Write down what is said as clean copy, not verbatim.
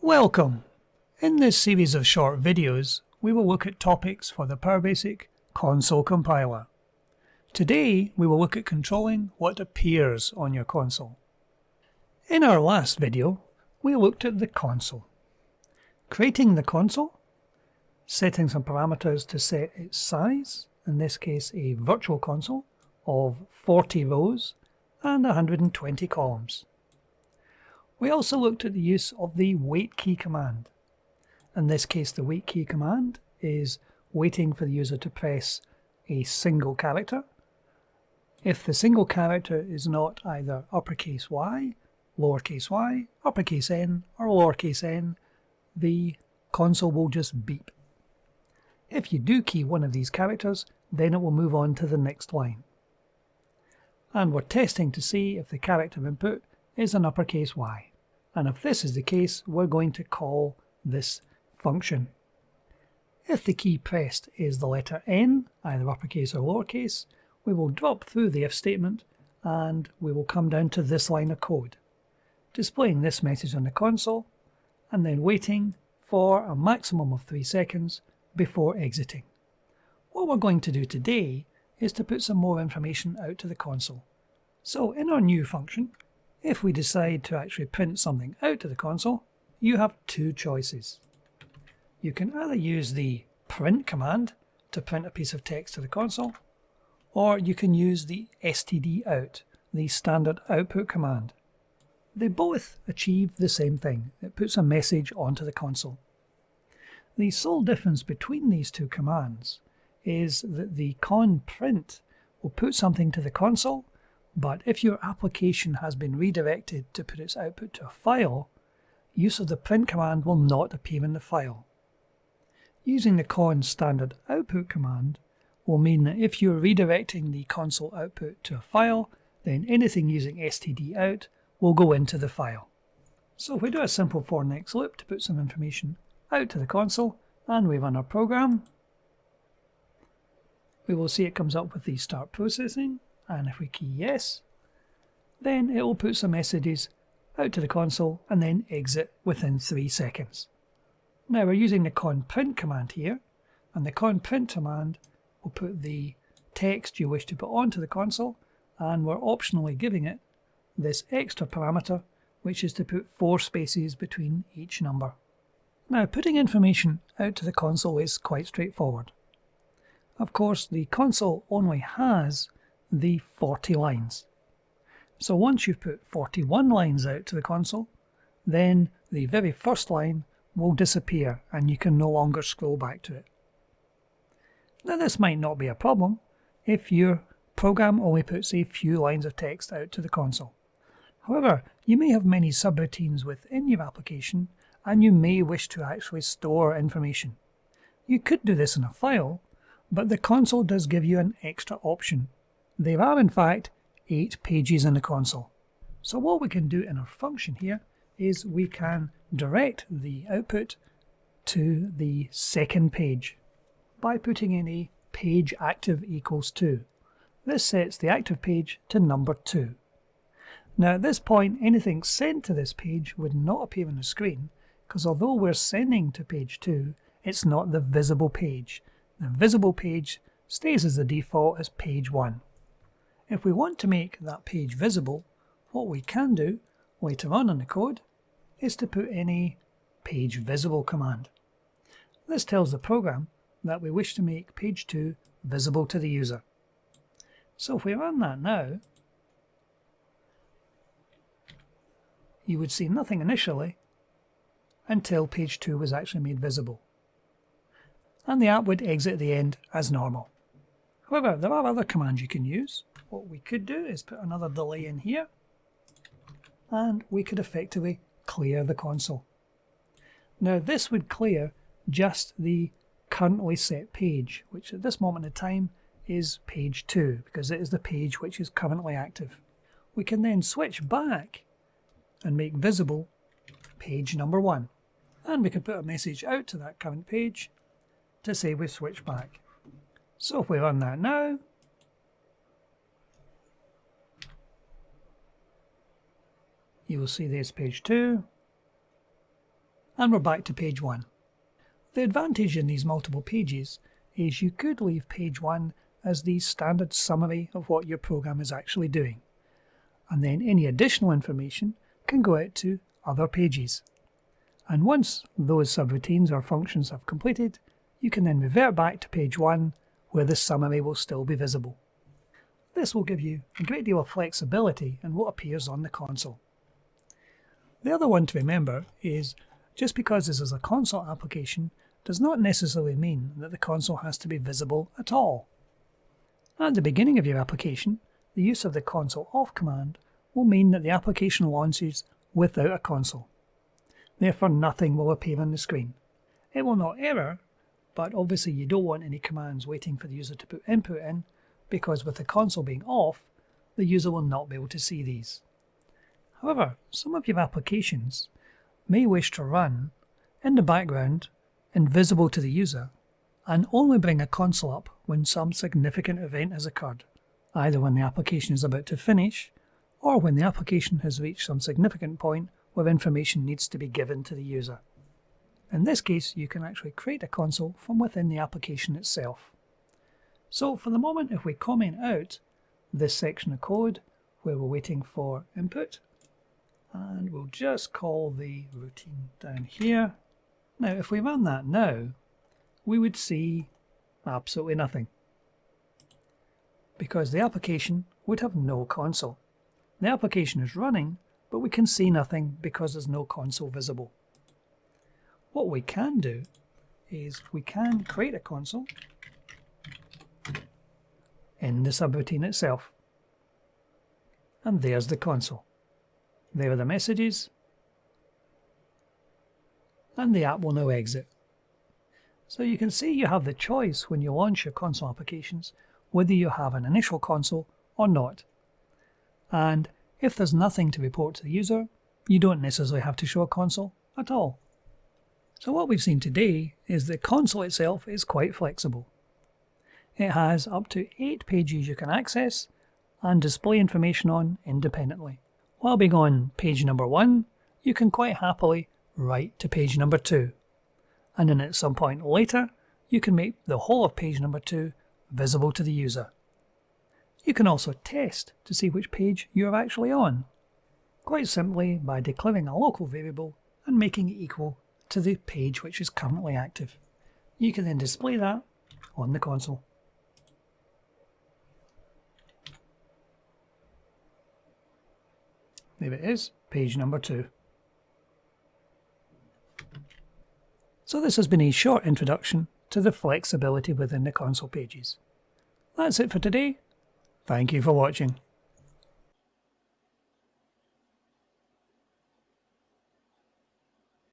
Welcome! In this series of short videos, we will look at topics for the PowerBasic console compiler. Today, we will look at controlling what appears on your console. In our last video, we looked at the console. Creating the console, setting some parameters to set its size, in this case a virtual console of 40 rows and 120 columns. We also looked at the use of the wait key command. In this case, the wait key command is waiting for the user to press a single character. If the single character is not either uppercase Y, lowercase y, uppercase n, or lowercase n, the console will just beep. If you do key one of these characters, then it will move on to the next line. And we're testing to see if the character input is an uppercase Y. And if this is the case, we're going to call this function. If the key pressed is the letter N, either uppercase or lowercase, we will drop through the if statement and we will come down to this line of code, displaying this message on the console and then waiting for a maximum of 3 seconds before exiting. What we're going to do today is to put some more information out to the console. So in our new function, if we decide to actually print something out to the console, you have two choices. You can either use the print command to print a piece of text to the console, or you can use the stdout, the standard output command. They both achieve the same thing. It puts a message onto the console. The sole difference between these two commands is that the print will put something to the console, but if your application has been redirected to put its output to a file, use of the print command will not appear in the file. Using the standard output command will mean that if you're redirecting the console output to a file, then anything using stdout will go into the file. So if we do a simple for next loop to put some information out to the console and we run our program, we will see it comes up with the start processing, and if we key yes, then it will put some messages out to the console and then exit within 3 seconds. Now we're using the print command here, and the print command will put the text you wish to put onto the console, and we're optionally giving it this extra parameter, which is to put 4 spaces between each number. Now putting information out to the console is quite straightforward. Of course, the console only has the 40 lines. So once you've put 41 lines out to the console, then the very first line will disappear and you can no longer scroll back to it. Now this might not be a problem if your program only puts a few lines of text out to the console. However, you may have many subroutines within your application and you may wish to actually store information. You could do this in a file, but the console does give you an extra option. There are in fact 8 pages in the console. So what we can do in our function here is we can direct the output to the second page by putting in a page active equals 2. This sets the active page to number 2. Now at this point, anything sent to this page would not appear on the screen because although we're sending to page 2, it's not the visible page. The visible page stays as the default as page 1. If we want to make that page visible, what we can do later on in the code is to put in a page visible command. This tells the program that we wish to make page 2 visible to the user. So if we run that now, you would see nothing initially until page 2 was actually made visible. And the app would exit at the end as normal. However, there are other commands you can use. What we could do is put another delay in here, and we could effectively clear the console. Now this would clear just the currently set page, which at this moment in time is page 2, because it is the page which is currently active. We can then switch back and make visible page number 1, and we could put a message out to that current page to say we've switched back. So if we run that now, you will see there's page 2, And we're back to page 1. The advantage in these multiple pages is you could leave page 1 as the standard summary of what your program is actually doing, and then any additional information can go out to other pages. And once those subroutines or functions have completed, you can then revert back to page 1 where the summary will still be visible. This will give you a great deal of flexibility in what appears on the console. The other one to remember is just because this is a console application does not necessarily mean that the console has to be visible at all. At the beginning of your application, the use of the console off command will mean that the application launches without a console. Therefore, nothing will appear on the screen. It will not error, but obviously you don't want any commands waiting for the user to put input in, because with the console being off, the user will not be able to see these. However, some of your applications may wish to run in the background, invisible to the user, and only bring a console up when some significant event has occurred, either when the application is about to finish, or when the application has reached some significant point where information needs to be given to the user. In this case, you can actually create a console from within the application itself. So for the moment, if we comment out this section of code where we're waiting for input, and we'll just call the routine down here. Now, if we run that now, we would see absolutely nothing, because the application would have no console. The application is running, but we can see nothing because there's no console visible. What we can do is we can create a console in the subroutine itself. And there's the console. There are the messages, and the app will now exit. So you can see you have the choice when you launch your console applications whether you have an initial console or not. And if there's nothing to report to the user, you don't necessarily have to show a console at all. So what we've seen today is the console itself is quite flexible. It has up to 8 pages you can access and display information on independently. While being on page number 1, you can quite happily write to page number 2. And then at some point later, you can make the whole of page number 2 visible to the user. You can also test to see which page you're actually on, quite simply by declaring a local variable and making it equal to the page which is currently active. You can then display that on the console. There it is, page number 2. So this has been a short introduction to the flexibility within the console pages. That's it for today. Thank you for watching.